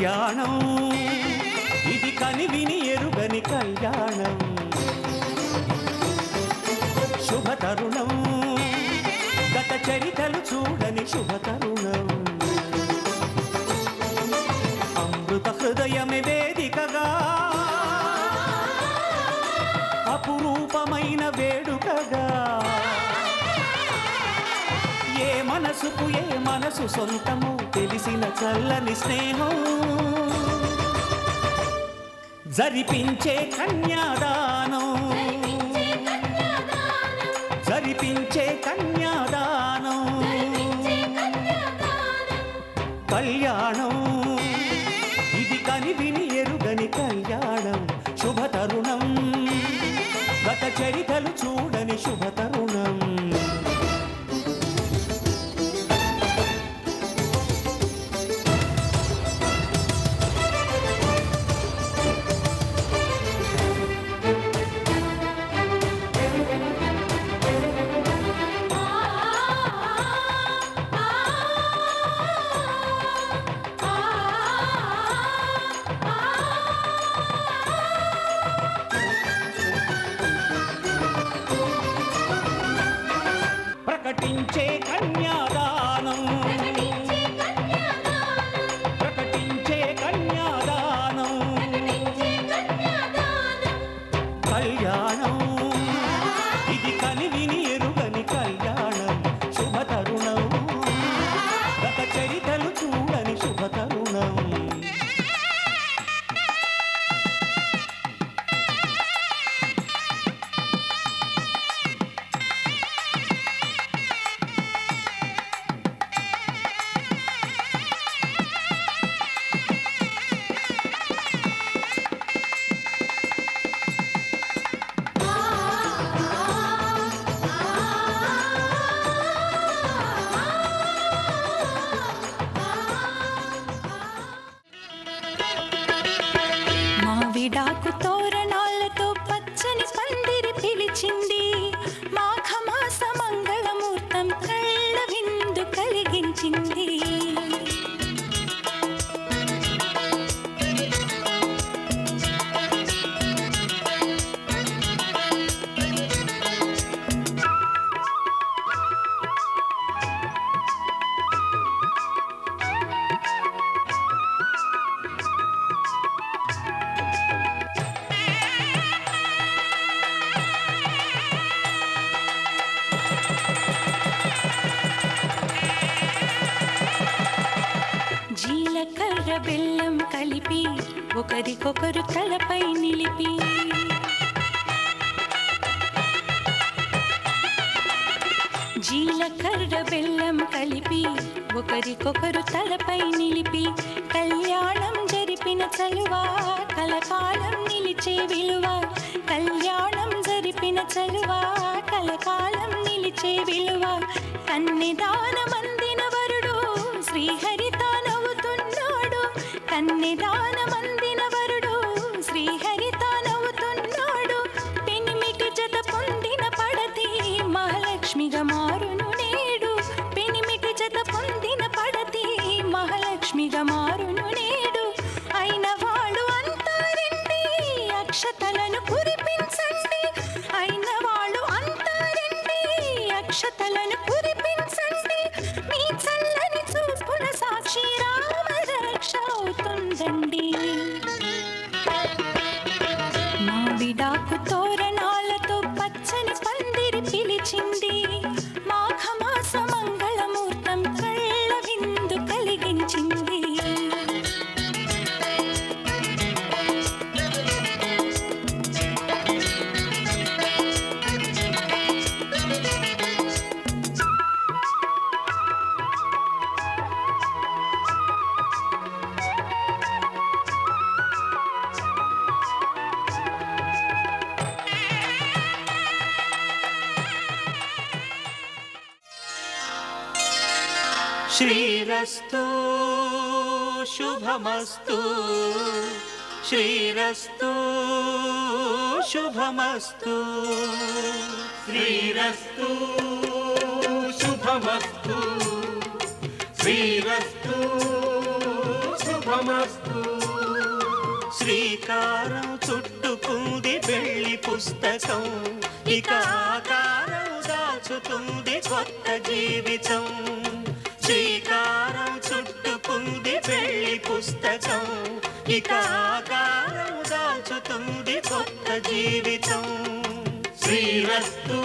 కళ్యాణం ఇది కనివిని ఎరుగని కళ్యాణం శుభతరుణం గత చరితలు చూడని శుభతరుణం అమృత హృదయమే వేదికగా అపురూపమైన వేడుకగా ఏ మనసుకు ఏ మనసు సొంతము తెలిసిన చల్లని స్నేహం జరిపించే కన్యాదానం జరిపించే కన్యాదానం కళ్యాణం ఇది కనివిని ఎరుగని కళ్యాణం శుభతరుణం గత చరితలు చూడని శుభతరుణం ప్రకటించే కన్యాదానం ప్రకటించే కన్యాదానం కళ్యాణం ఇది కనివిని ఎరుగని కళ్యాణం శుభతరుణం గత చరితలు చూడని శుభతరుణం మావిడాకు తోరణాలతో పచ్చని పందిరి పిలిచింది మాఘమాస మంగళమూర్తం కళ్ళ విందు కలిగించింది జీలకర్ర బెల్లం కలిపి ఒకరికొకరు తలపై నిలిపి జీలకర్ర బెల్లం కలిపి ఒకరికొకరు తలపై నిలిపి కళ్యాణం జరిపిన చలువా కలకాలం నిలిచే విలువ కళ్యాణం జరిపిన చలువా కలకాలం నిలిచే విలువ కన్నిదానమందిన వరుడు శ్రీహరితో నవ్వుతున్నాడు కన్నిదానమందిన వరుడు శ్రీహరితో నవ్వుతున్నాడు పెనిమిటి జత పొందిన పడతి మహాలక్ష్మిగా మారును నేడు పెనిమిటి జత పొందిన పడతి మహాలక్ష్మిగా మారును నేడు అయిన వాళ్ళు అంతా రండి అక్షతలను కురిపించండి అయిన వాళ్ళు అంతా రండి అక్షతలను కురిపించండి మీ చల్లని చూపుల సాక్షి రామ రక్ష అవుతుందండి మావిడాకు తోరణాలతో పచ్చని పందిరి పిలిచింది మాఘమాస మంగళమూర్తం కళ్ళ విందు కలిగించింది శ్రీరస్తు శుభమస్తు శ్రీరస్తు శుభమస్తు శ్రీరస్తు శుభమస్తు శ్రీరస్తు శుభ శుభమస్తు. శ్రీకారం చుట్టుకుంది పెళ్లి పుస్తకం, ఇక ఆకారం దాచుతుంది కొత్త జీవితం. శ్రీకారం చుట్టుకుంది పెళ్లి పుస్తకం, ఇక ఆకారం దాచుతుంది కొత్త జీవితం. శ్రీరస్తు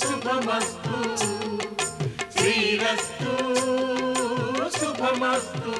శుభమస్తు, శ్రీరస్తు శుభమస్తు.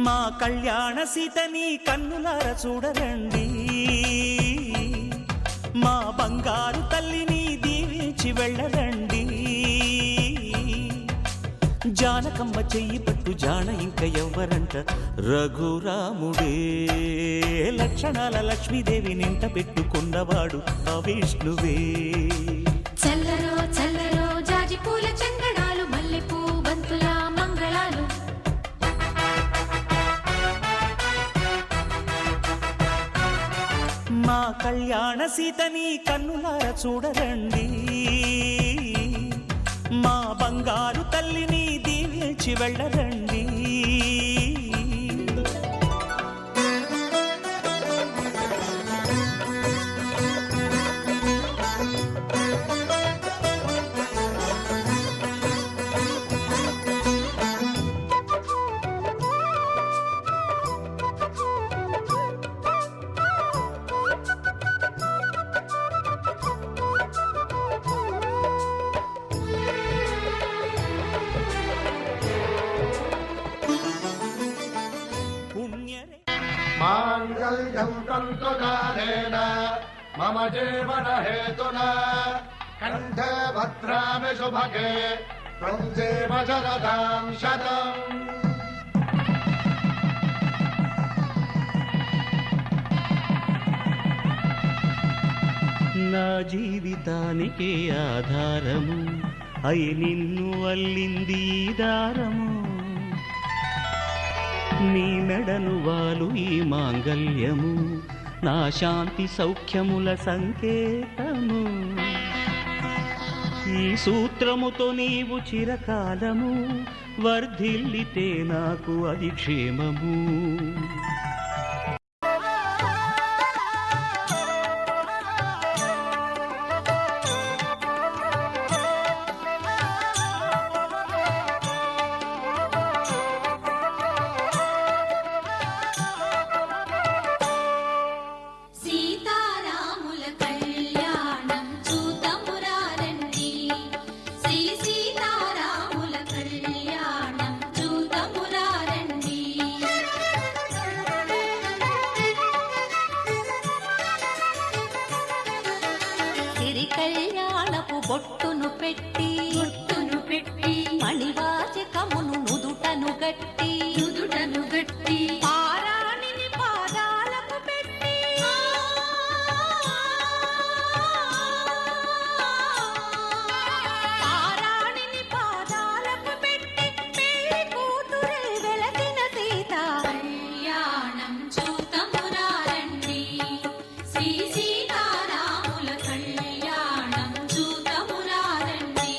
మా కళ్యాణ సీతని కన్నులార చూడరండి, మా బంగారు తల్లిని దీవించి వెళ్ళరండి. జానకమ్మ చెయ్యి పట్టు జాన ఇంక ఎవ్వరంట, రఘురాముడే లక్షణాల లక్ష్మీదేవి నింట పెట్టుకున్నవాడు ఆ విష్ణువే. చల్లరో చల్లరో జాజి పూల చందనాలు, మల్లెపూ బంతుల మంగళాలు. మా కళ్యాణ సీతని కన్నులార చూడరండి, మా బంగారు తల్లిని దీవించి వెళ్ళరండి. మాంగళ్యం తంతునానేన మమ జీవన హేతునా కంఠే భద్రామి శుభగే త్వం జీవ శరదాం శతం. నా జీవితానికి ఆధారము అయి నిన్ను అల్లింది ఈ దారము, నీ మెడను వాలు ఈ మాంగల్యము, నా శాంతి సౌఖ్యముల సంకేతము. ఈ సూత్రముతో నీవు చిరకాలము వర్ధిల్లితే నాకు అది క్షేమము. సీతారాముల కళ్యాణం చూతమురారండి, శ్రీ సీతారాముల కళ్యాణం చూతమురారండి. సిరి కళ్యాణపు బొట్టును పెట్టి మణివాచకమును నుదుటను గట్టి పారాణిని పాదాలకు పెట్టి పారాణిని పాదాలకు పెట్టి పెళ్లి కూతురై వెలసిన సీత కళ్యాణం చూతమురారండి, శ్రీ సీతారాముల కళ్యాణం చూతమురారండి.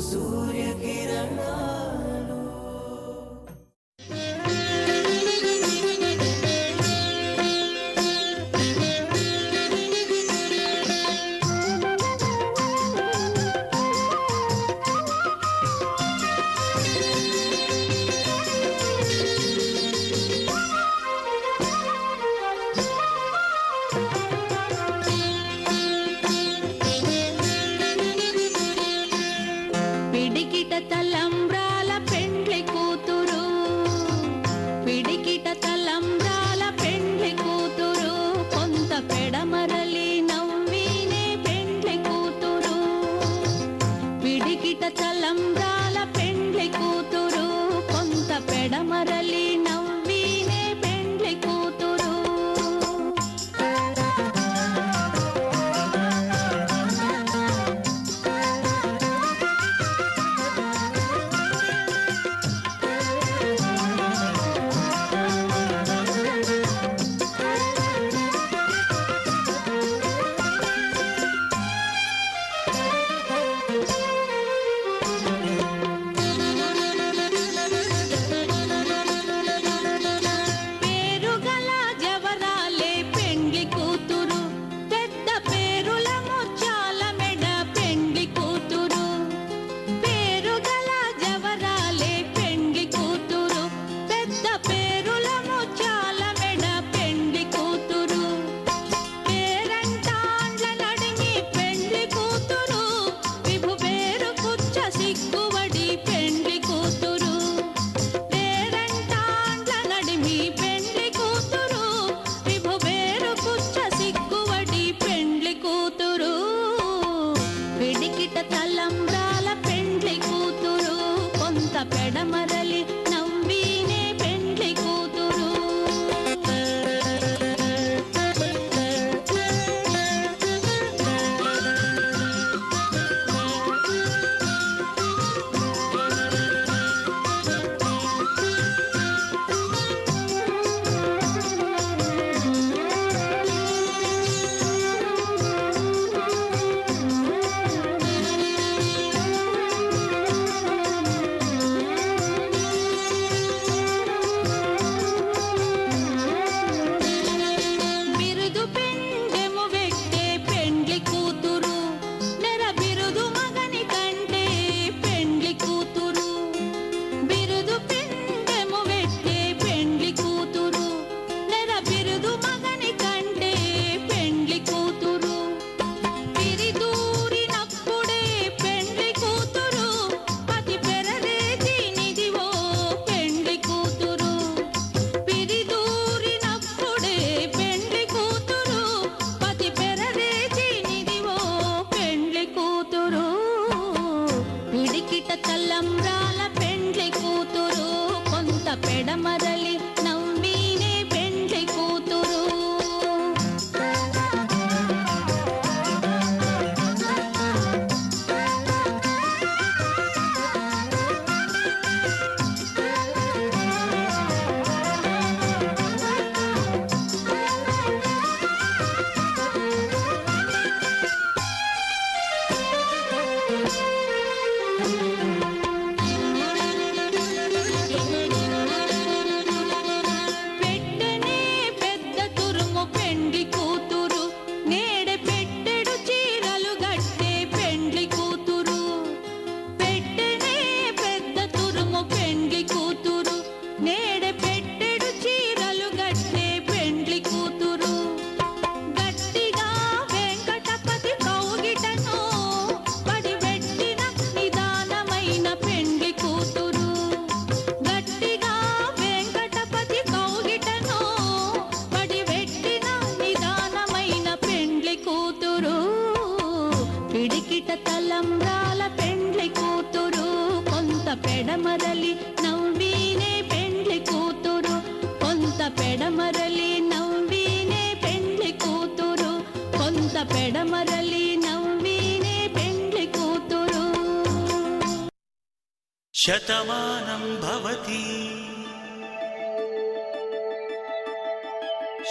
సూర్యకిరణాలు. పిడికిట తలంబ్రాల పెండ్లి కూతురు, పిడికిట తలంబ్రాల పెండ్లి కూతురు, కొంత పెడమరలి నవ్వినే పెండ్లి కూతురు. పిడికిట తలంబ్రాల పెండ్లి కూతురు, కొంత పెడమరలి నవ్వినే పెండ్లి కూతురు. పేరుగల జవరాలే పెండ్లి కూతురు, పెద్ద పేరుల ముత్యాల మెడ పెండ్లి కూతురు. పేరుగల జవరాలే పెండ్లి కూతురు, పెద్ద పేరుల ముత్యాల మెడ పెండ్లి కూతురు. పేరంటాండ్ల నడిమి పెండ్లి కూతురు, విభు పేరు కుచ్చ సిగ్గువడి పెండ్లి కూతురు. పేరంటాండ్ల నడిమి పెండ్లి కూతురు, విభు పేరు కుచ్చ సిగ్గువడి పెండ్లి కూతురు. పిడికిట తలంబ్రాల పెండ్లి కూతురు, కొంత పెడమరలి నవ్వినే పెండ్లి కూతురు. బిరుదు పెండెము వెట్టే పెండ్లి కూతురు, నెర బిరుదు మగని కంటే పెండ్లి కూతురు. బిరుదు పెండెము వెట్టే పెండ్లి కూతురు, నెర బిరుదు మగని కంటే పెండ్లి కూతురు. పిరిదూరినప్పుడే పెండ్లి కూతురు, పతి పెరదేసి నిదివో పెండ్లి కూతురు. పిరిదూరినప్పుడే పెండ్లి కూతురు, పతి పెరదేసి నిదివో పెండ్లి కూతురు. పిడికిట తలంబ్రాల పెండ్లి కూతురు, కొంత పెడమరలి నవ్వినే పెండ్లి కూతురు. పెట్టెనే పెద్ద తురుము పెండ్లి కూతురు, నేడే పెట్టెడు చీరలు గట్టే పెండ్లి కూతురు. పెట్టెనే పెద్ద తురుము పెండ్లి కూతురు, నేడే పెట్టెడు చీరలు గట్టే పెండ్లి కూతురు. గట్టిగా వెంకటపతి కౌగిటను పడివెట్టిన నిదానమైన పెండ్లి కూతురు. గట్టిగా వెంకటపతి కౌగిటను పడివెట్టిన నిదానమైన పెండ్లి కూతురు. పిడికిట తలంబ్రాల పెండ్లి కూతురు, కొంత పెడమరలి నవ్వినే పెండ్లి కూతురు. కొంత పెడమరలి నవ్వినే పెండ్లి కూతురు, కొంత పెడమరలి నవ్వినే పెండ్లి కూతురు. శతమానం భవతి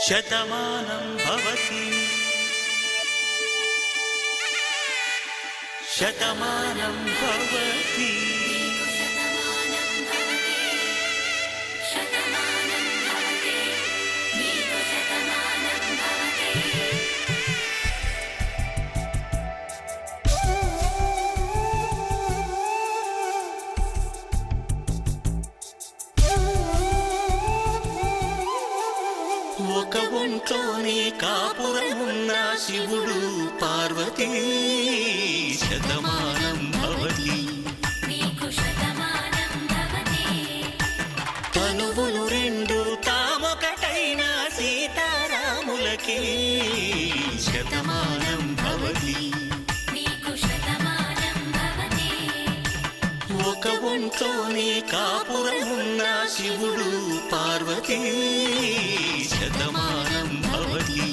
శతమానం భవతి శతమానం భవతి ఒక ఒంట్లోనే కాపురమున్న శివుడు పార్వతీ శతమానం భవతి తనువులు రెండు తామొకటైన సీతారాములకి శతమానం భవతి ఒక ఒంట్లోనే కాపురమున్న శివుడు పార్వతీ శతమానం భవతి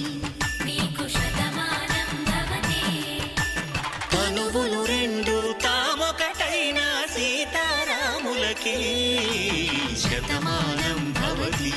తనువులు రెండు తామొకటైన సీతారాములకి శతమానం భవతి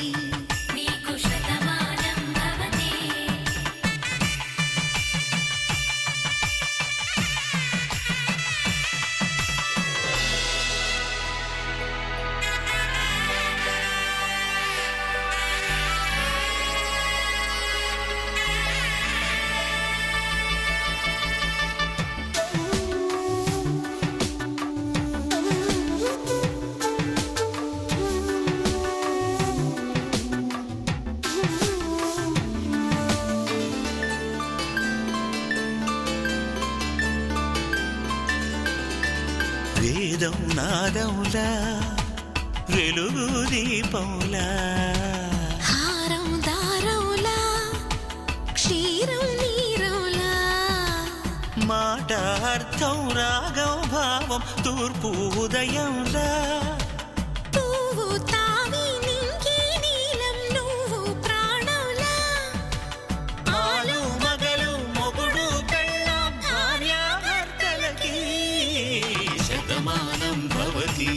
వేదం నాదములా వెలుగు దీపములా హారం దారములా క్షీరం నీరములా మాట అర్థం రాగం భావం తూర్పు ఉదయంలా పువ్వు తావి నింగి నీలం నువ్వు ప్రాణంలా ఆలు మగలు మొగుడు పెళ్ళాం భార్యాభర్తలకి శతమానం భవతి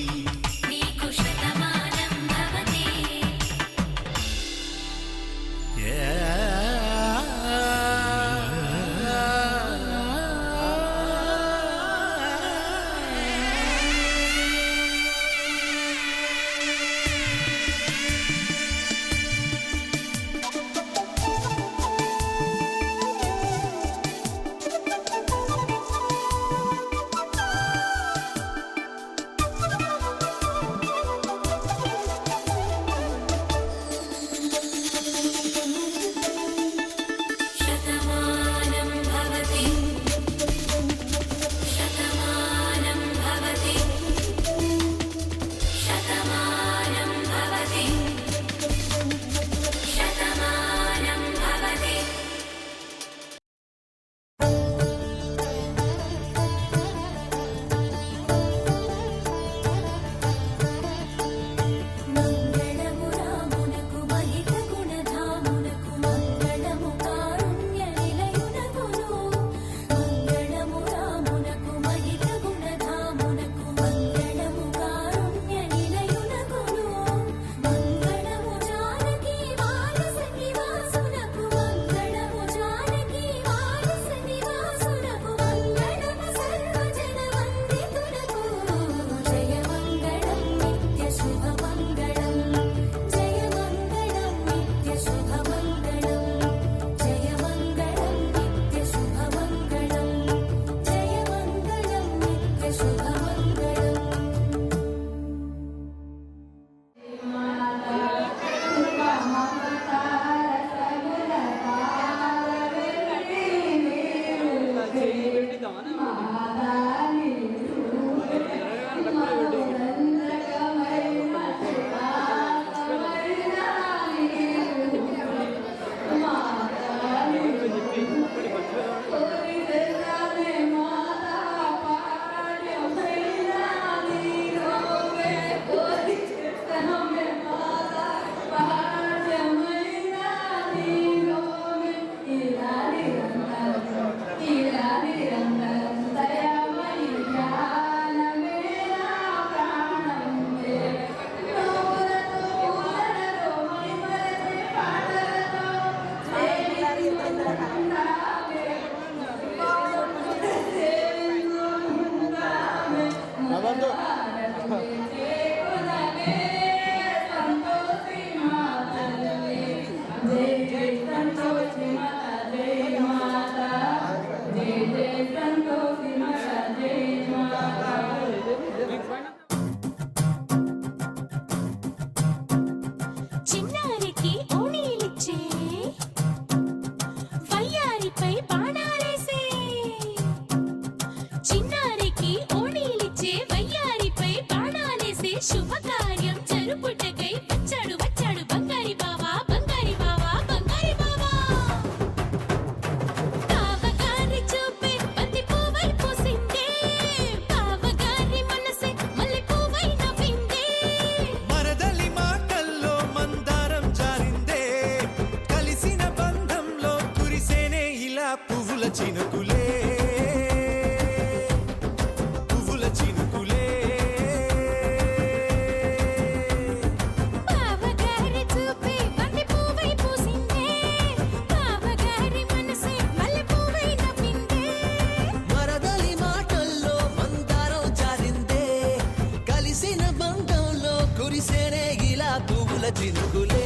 పువ్వుల చినుకులే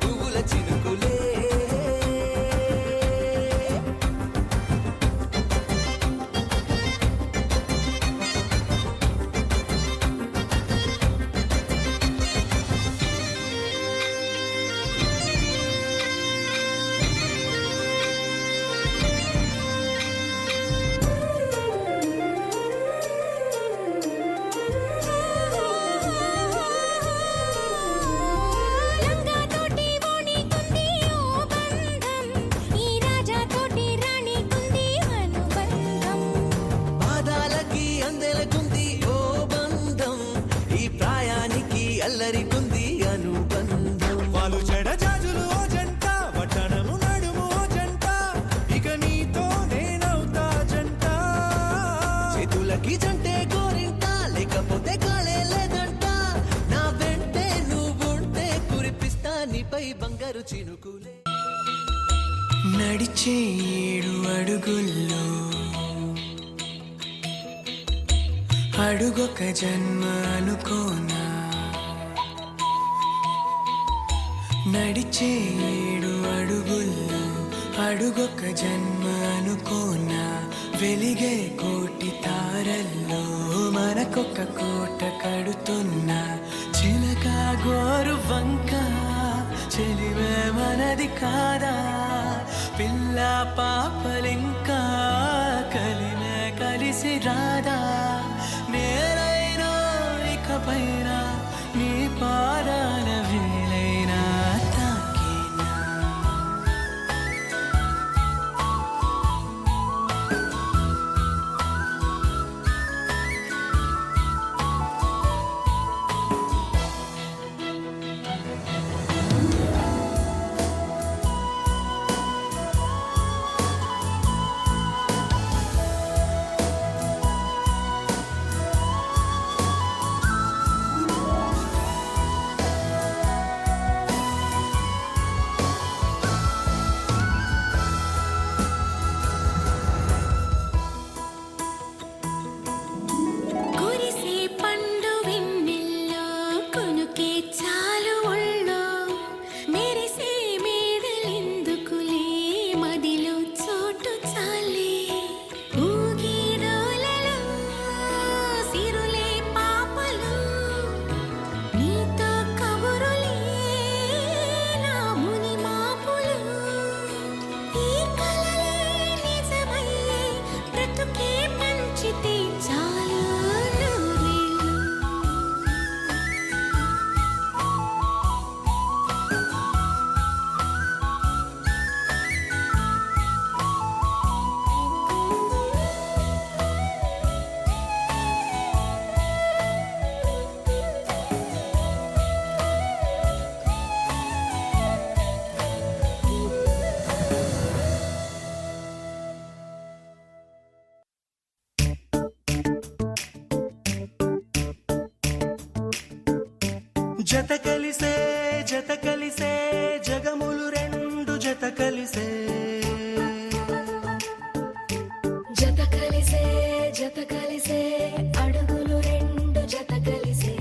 పువ్వుల చినుకులే లంగా తోటి ఓణి కుంది ఓ బంధం ఈ రాజా తోటి రాణి కుంది అనుబంధం పాదాలకి అందెలకుంది ఓ బంధం ఈ ప్రాయానికి అల్లరికుంది అనుబంధం వాళ్ళు చెడజాజులు ఓ జంట వట్టణము నడుము ఓ జంట ఇక నీతో నేనవుతా జంట చేతులకి జంటే గోరింట లేకపోతే కాలే లేదంట నా వెంటే నువ్వుంటే కురిపిస్తా నీపై బంగారు చినుకులే నడిచే 7 అడుగుల్లో అడుగొక జన్మ అనుకోనా నడిచే 7 అడుగుల్లో అడుగొక జన్మ అనుకోనా వెలిగే కోటి తారల్లో మనకొక కోట కడుతున్నా చిలక గోరు వంక చెలివే మనది కాదా పిల్ల పాపలింకా కలిమే కలిసి రాదా నేనైనా ఇకపైన నీ పాదాల వేలైనా తాకేనా కురిసే పండు వెన్నెల్లో కొనుకే చాలు ఒళ్ళో మెరిసే మేడలెందుకులే మదిలో చోటు చాలే ఊగిడోలలో సిరులే పాపలు నీతో కబురులే నా ముని మాపులు ఈ కలలే నిజమయ్యే బ్రతుకే పంచితే చాలు నూరేళ్ళు జత కలిసే జగములు రెండు జత కలిసే జత కలిసే అడుగులు రెండు జత కలిసే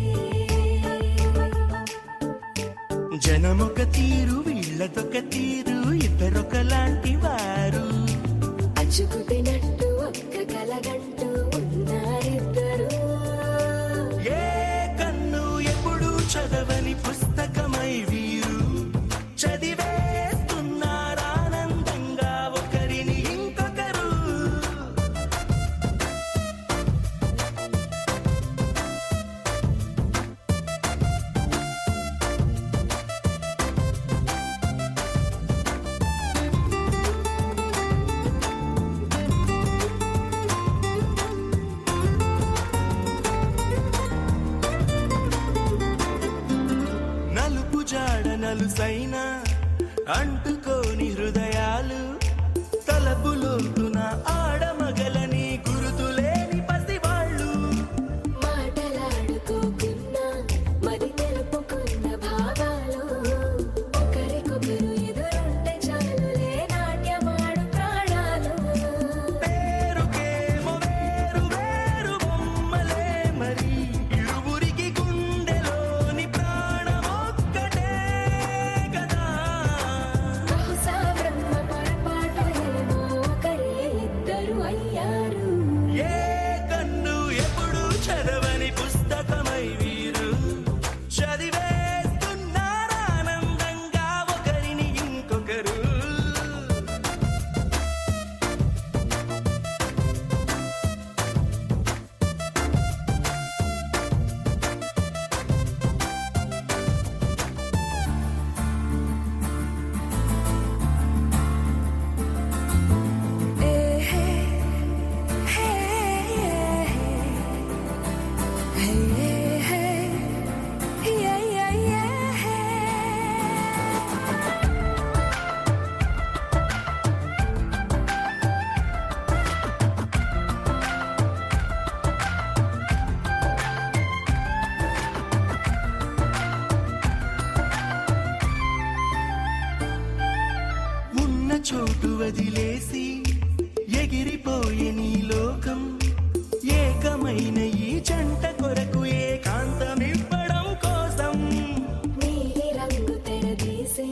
జనమొక తీరు వీళ్ళదొక తీరు ఇద్దరొకలాంటి వారు అచ్చుకు తినట్టు ఒక్క కలగంటూ ఉన్నారిద్దరు ఏ కన్ను ఎప్పుడు చదవని పుస్తకమై వీరు చదివేస్తున్నారానందంగా ఒకరిని ఇంకొకరు నలుపు జాడ నలుసైన అంటుకోని హృదయాలు తలపులోతున ఆడమగలని గురుతులేని పసివాళ్ళు మాటలాడుకోకున్నా మరి తెలుపుకున్న భావాలు ఒకరికొకరు ఎదురుంటే చాలులే నాట్యమాడు ప్రాణాలు పేరుకేమో వేరు వేరు బొమ్మలే మరి ఇరువురికి గుండెలో చోటు వదిలేసి ఎగిరిపోయే నీ లోకం ఏకమైన ఈ జంట కొరకు ఏకాంతమివ్వడం కోసం నీలి రంగు తెరదీసే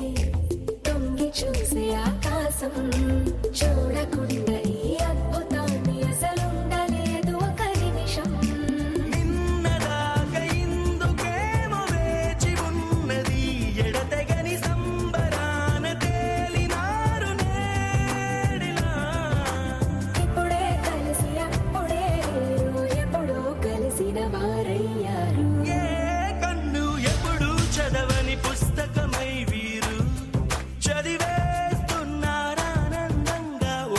తొంగి చూసే ఆకాశం చూడకుండా ఈ అద్భుతాన్ని అసలుండలేదు ఒక నిమిషం నిన్నదాకా ఇందుకేమో వేచి ఉన్నది ఎడతెగని సంబరాన తేలినారు నేడిలా ఇప్పుడే కలిసి అప్పుడే లేరు ఎప్పుడో కలిసిన వారయ్యారు ఏ కన్ను ఎప్పుడు చదవని పుస్తకమై వీరు చదివేస్తున్నారానందంగా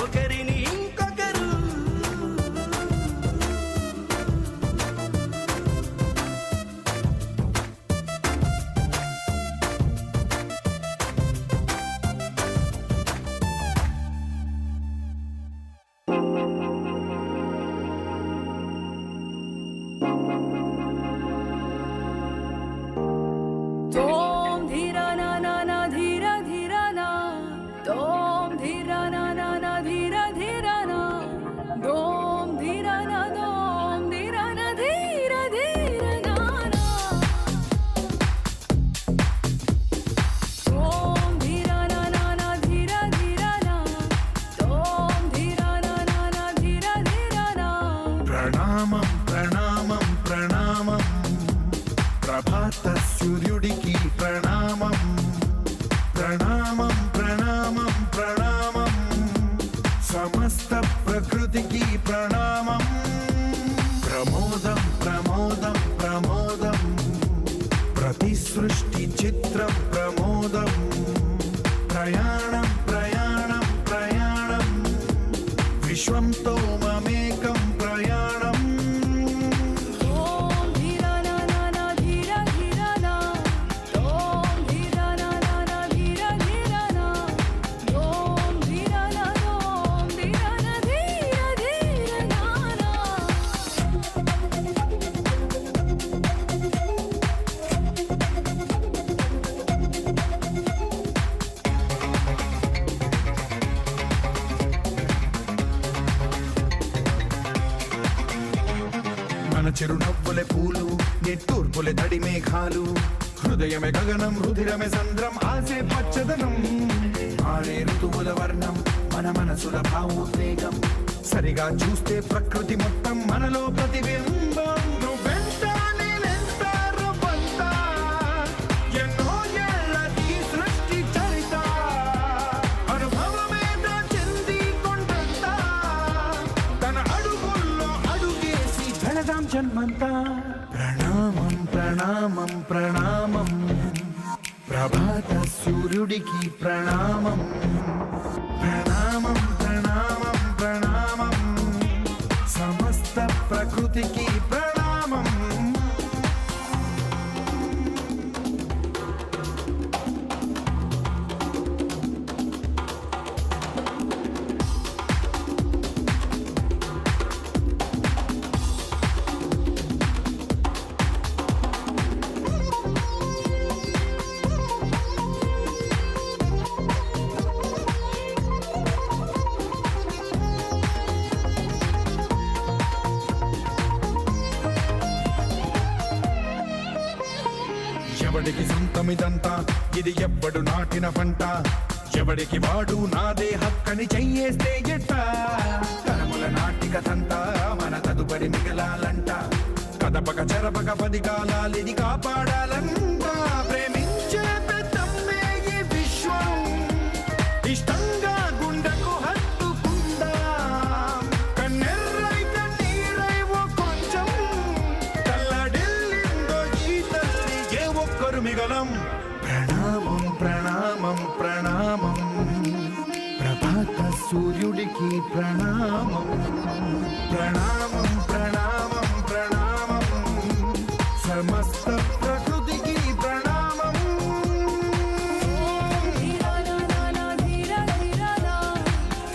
ఒకరిని ఇంకొకరు Tom dhira na na na dhira dhira na Tom dhira na na na dhira dhira na Tom dhira na dhira dhira na na Tom dhira na na na dhira dhira na Tom dhira na na na dhira dhira na ప్రణామం ప్రణామం ప్రణామం ప్రభాత సూర్యుడికి ప్రణామం ప్రణామం ప్రణామం ప్రణామం సమస్త ప్రకృతికి ప్రణామం ప్రమోదం ప్రమోదం ప్రమోదం ప్రతి సృష్టి చిత్రం ప్రమోదం ప్రయాణం ప్రయాణం ప్రయాణం విశ్వంతో మమేకం ప్రయాణం Tom dhira na na na dhira dhira na Tom dhira na na na dhira dhira na Tom dhira na dhira dhira na na మన చిరునవ్వులే పూలు నిట్టూర్పులే తడి మేఘాలు హృదయమే గగనం రుధిరమే సంద్రం ఆసే పచ్చదనం ఆరే ఋతువుల వర్ణం మన మనసుల భావోద్వేగం సరిగా చూస్తే ప్రకృతి మొత్తం మనలో ప్రతిబింబం నువ్వెంత నేనెంత రవ్వంత, ఎన్నో ఏళ్ళది సృష్టి చరిత అనుభవమేద చెంది కొండంత తన అడుగుల్లో అడుగేసి వెళదాం జన్మంతా ప్రణామం ప్రణామం ప్రణామం ప్రభాత సూర్యుడికి ప్రణామం ప్రణామం ప్రణామం ప్రణామం సమస్త ప్రకృతికి ప్రణామం ఎవడికి సొంతమిదంతా ఇది ఎవ్వడు నాటిన పంట ఎవడికి వాడు నాదే హక్కని చెయ్యేస్తే ఎట్ట తరముల నాటికతంతా మన తదుపరి మిగలాలంట కదపక చెరపక 10 కాలాలిది కాపాడాలంట ప్రేమించే పెద్దమ్మే ఈ విశ్వం ఇష్టంగా గుండెకు హత్తుకుందా కన్నెర్రై కన్నీరై ఓ కొంచెం తల్లడిల్లిందో ఈ తల్లి ఏ ఒక్కరు మిగలం ప్రణామం ప్రణామం ప్రణామం ప్రభాత సూర్యుడికి ప్రణామం ప్రణామం ప్రణామం ప్రణామం సమస్త ప్రకృతికి ప్రణామం dhira na na na dhira dhira na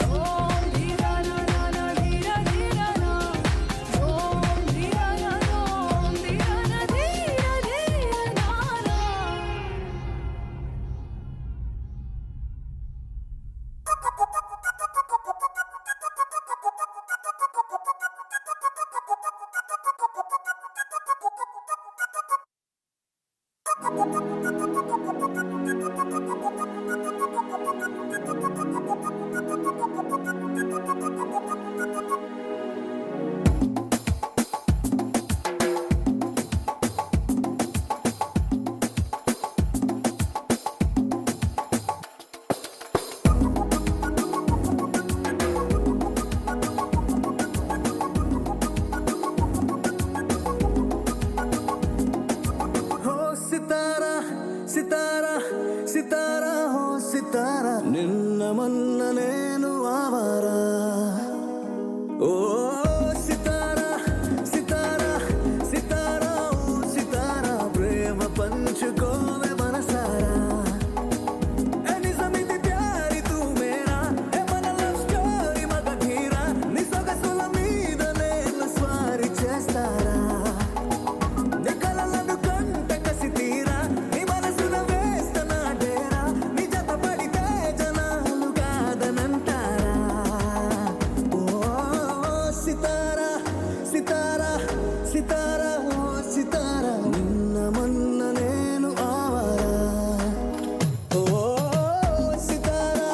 Tom dhira na na na dhira dhira na Tom dhira na dhira dhira na na ఓ సితారా సితారా సితారా ఓ సితారా నిన్న మొన్న నేను ఆవారా ఓ సితారా సితారా సితారా ఓ సితారా ప్రేమ పంచుకోవే మనసారా ఏ నిజమిది ప్యారి తూ మేరా ఏ మన లవ్ స్టోరీ మగధీరా నీ సొగసుల మీద నేను స్వారీ చేస్తారా నీ కలలను కంట కసి తీరా నీ మనసున వేస్తన డేరా నీ జత పడితే జనాలు కాదనంటారా ఓ సితారా సితారా సితారా ఓ సితారా నిన్న మొన్న నేను ఆవారా ఓ సితారా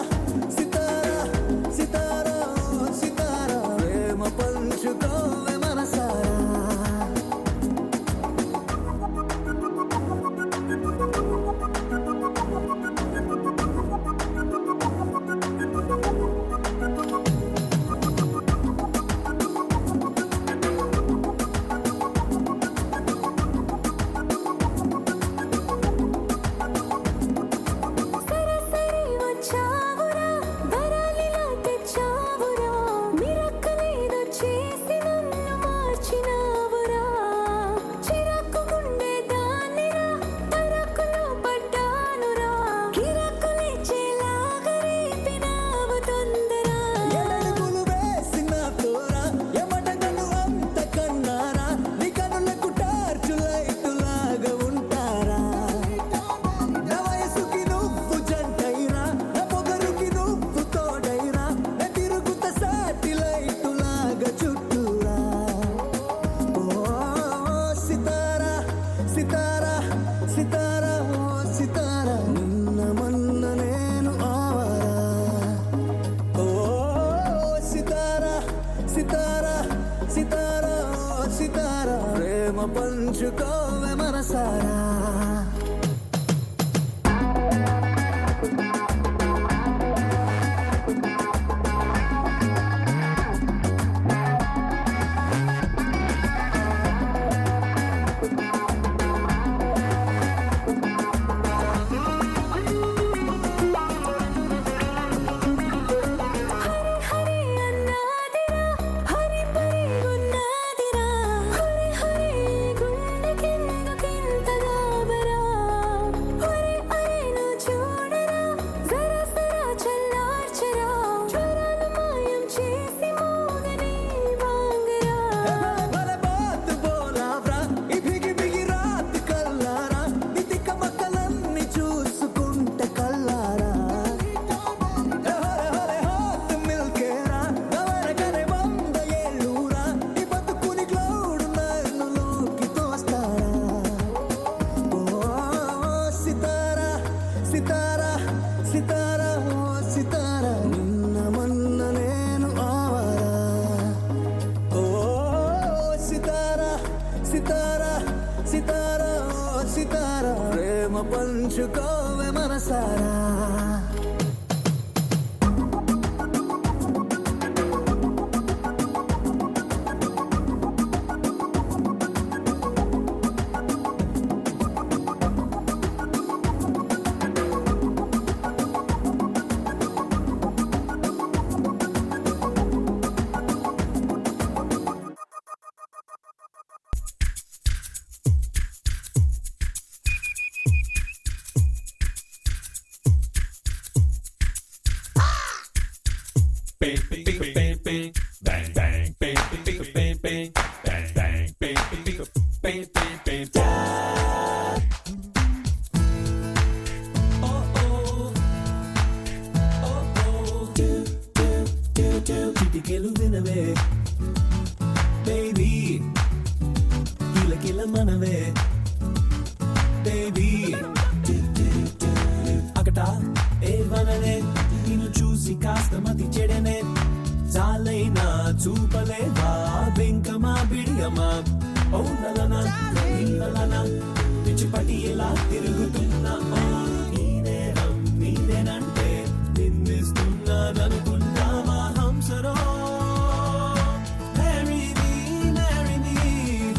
సితారా సితారా ఓ సితారా ప్రేమ పంచుకోవే మనసారా సరసరి వచ్చావురా వరాలిలా తెచ్చావురా మిరక్కలేదో చేసి నన్ను మార్చినావురా చిరాకు గుండె దానిరా తరకులో పడ్డానురా కిరాకులిచ్చేలాగా రేపినావు తొందర ఎడడుగులు వేసిన తోరా ఎమట నన్ను అంత కన్నారా నీ కనులకు టార్చు లైటులాగా ఉంటారా నా వయసుకి నువ్వు జంటైరా నా పొగరుకి నువ్వు తోడైరా నా తిరుగుత సాటిలైటులాగా చుట్టూరా ఓ సితారా సితారా సితారా ఓ సితారా నిన్న మొన్న నేను ఆవారా ఓ సితారా సితారా సితారా ఓ సితారా ప్రేమ పంచుకోవే మనసారా హరి హరి అన్నాదిరా హరి పరి గున్నాదిరా హరి హరి గుండెకెందుకింత గాబరా హరి అరే నువ్వు చూడరా జరా సరా చల్లార్చరా జ్వరాలు మాయం చేసి మోగని వాంగరా భలే బాత్ బోలావ్రా ఈ బిగి బిగి రాత్ కల్లారా నీ తిక్క మక్కలన్నీ చూసుకుంటే కల్లారా హరే హరే హాత్ మిల్కేరా నవర కరే వంద ఏళ్ళూరా నీ బతుకుని క్లౌడ్ నన్ను లోకి తోస్తారా ఓ సితారా సితారా సితారా ఓ సితారా నిన్న మొన్న నేను ఆవారా ఓ సితారా సితారా సితారా ఓ సితారా ప్రేమ పంచుకోవే మనసారా చూపలేవా వెంకమా బిడియమా ఓ నలనా నలనా పిచ్చిపటి ఎలా తిరుగుతున్నా ఓ నీ నేరం నీదేనంటే నిందిస్తున్నాననుకున్నావా హంసరో Marry me,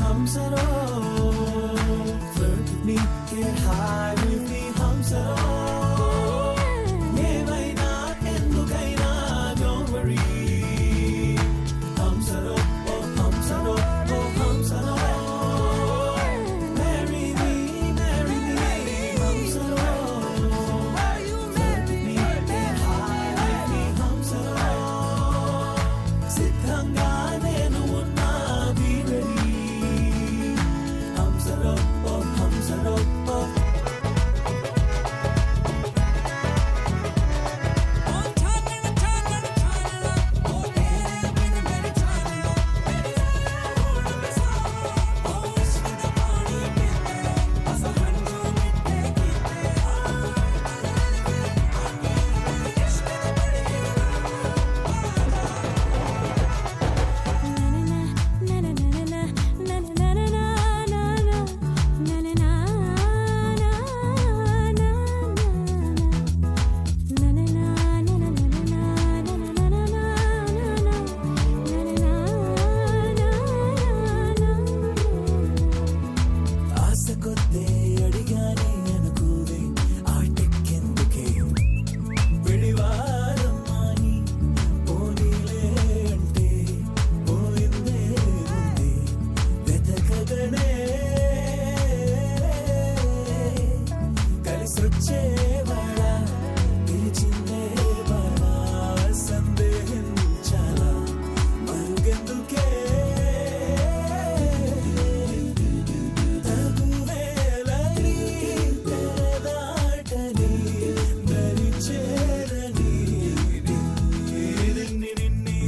హంసరో Flirt with me, get high with me, హంసరో ఏమైనా ఎందుకైనా don't worry హంసరో oh హంసరో oh హంసరో Marry me, హంసరో Flirt with me, get high with me, హంసరో సిద్ధంగా నేను ఉన్నా be ready హంసరో ఓ హంసరో ఓ ఆశ కొద్దే అడిగానే అనుకోవే ఆటెక్కెందుకే విడివారమ్మాని పోనీలే అంటే పోయిందే ఉంది వెతకగనే కలిసొచ్చేవాడా పిలిచిందే వాడా సందేహించాలా మరుగెందుకే తగువేలని తెరదాటని దరి చేరని నిన్ని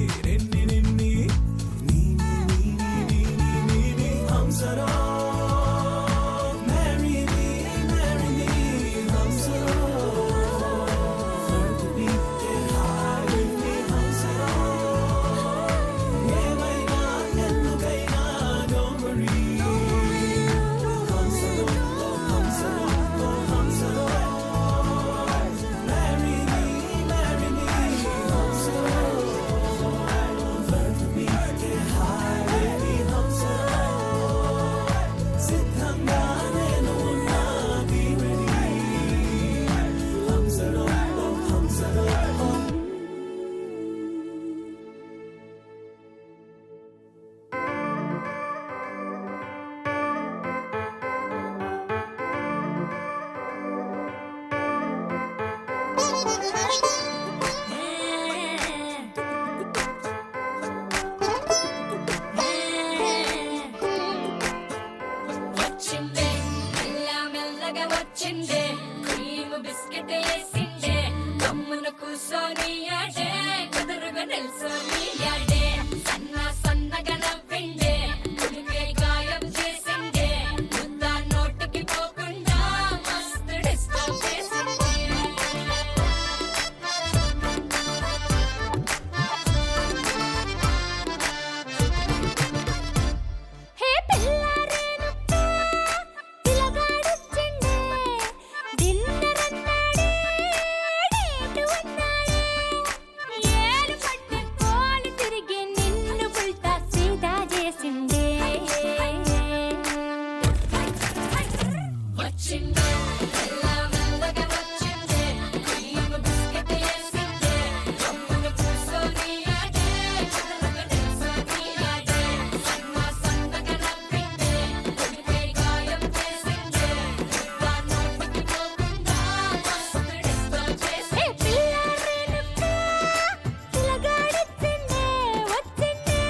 హంసరో Marry me, హంసరో Flirt with me, get high with me, హంసరో ఏమైనా ఎందుకైనా don't worry హంసరో oh హంసరో oh హంసరో Marry me, హంసరో Flirt with me, get high with me, హంసరో సిద్ధంగా నేను ఉన్నా be ready హంసరో ఓ హంసరో ఓ వచ్చిందే మెల్ల మెల్లగా వచ్చిందే క్రీమ్ బిస్కెట్ వేసిందే కమ్మున కూసోని ఆడే కుదురుగా నిల్సోని ఆడే సన్నగా నవ్విండే కుడికే గాయం చేసిందే ముద్ద నోటికి పోకుండా మస్తు డిస్టర్బ్ చేసిందే హే పిల్లారేనుప్పా పిలగాడొచ్చిండే డిన్నర్ అన్నాడే డేటు అన్నాడే ఏలు పట్టు కోలు తిరిగి నిన్ను పుల్టా సీదా చేసిండే వచ్చిండే మెల్ల మెల్లగా వచ్చిండే క్రీమ్ బిస్కెట్ వేసిందే కమ్మున కూసోని ఆడే కుదురుగా నిల్సోని ఆడే సన్నగా నవ్విందే కుడికే గాయం చేసిందే ముద్ద నోటికి పోకుండా మస్తు డిస్టర్బ్ చేసిందే పిల్లారేనుప్పా పిలగాడొచ్చిండే వచ్చిండే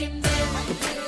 వచ్చిందే